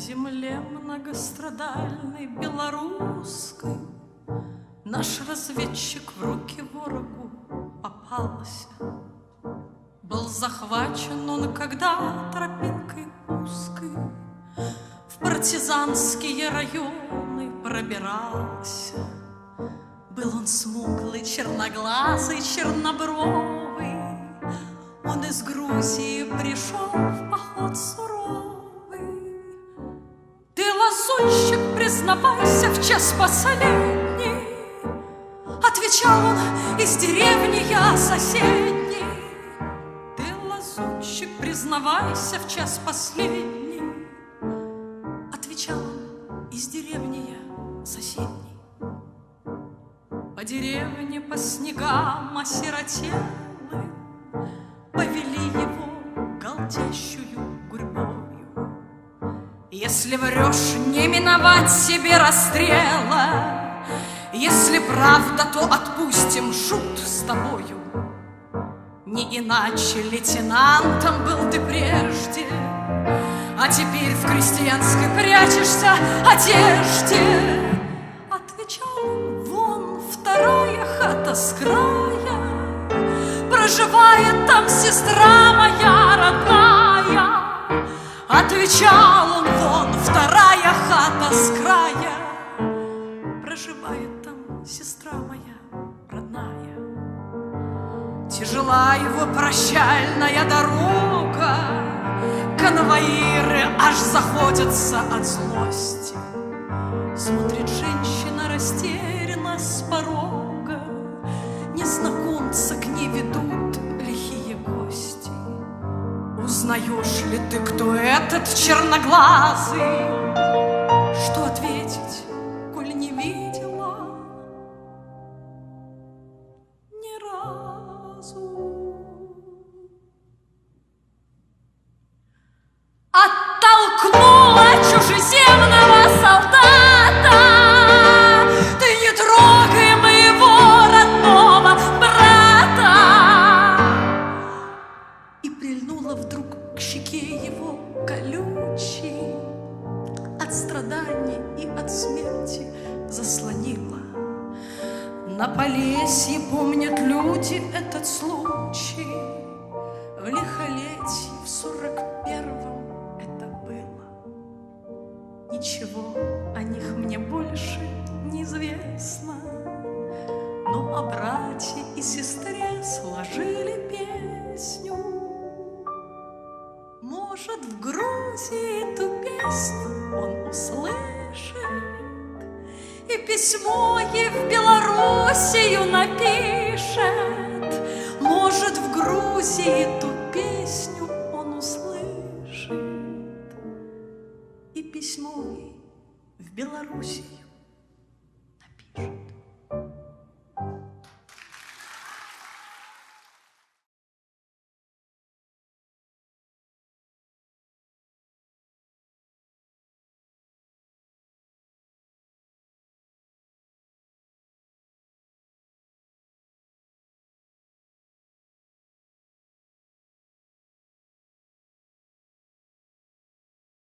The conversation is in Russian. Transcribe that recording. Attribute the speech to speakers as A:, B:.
A: земле многострадальной белорусской наш разведчик в руки ворогу попался. Был захвачен он, когда тропинкой узкой в партизанские районы пробирался. Был он смуглый, черноглазый, чернобровый. Он из Грузии пришел в поход суровый. Ты, лазутчик, признавайся в час последний, отвечал он, из деревни я соседней. Ты, лазутчик, признавайся в час последний, отвечал он, из деревни я соседней. По деревне, по снегам осиротелы повели его голдящую гурьбою. Если врешь, не миновать себе расстрела, если правда, то отпустим шут с тобою. Не иначе лейтенантом был ты прежде, а теперь в крестьянской прячешься одежде. Отвечал, вон вторая хата с края, проживает там сестра моя родная. Отвечал он, вон вторая хата с края, проживает там сестра моя родная. Тяжела его прощальная дорога, конвоиры аж заходятся от злости. Смотрит женщина растерянно с порога, незнакомца к ней ведут лихие гости. Узнаешь ли ты, кто этот черноглазый? Что ответить, коль не видела ни разу? Оттолкнула чужеземного солдата. Ты не трогай моего родного брата. И прильнула вдруг к щеке его колючей, от страданий и от смерти заслонила. На Полесье помнят люди этот случай. В лихолетье в 41-м это было. Ничего о них мне больше неизвестно, но о брате и сестре сложили песню. Может, в Грузии эту песню он услышит и письмо ей в Белоруссию напишет. Может, в Грузии эту песню он услышит и письмо ей в Белоруссию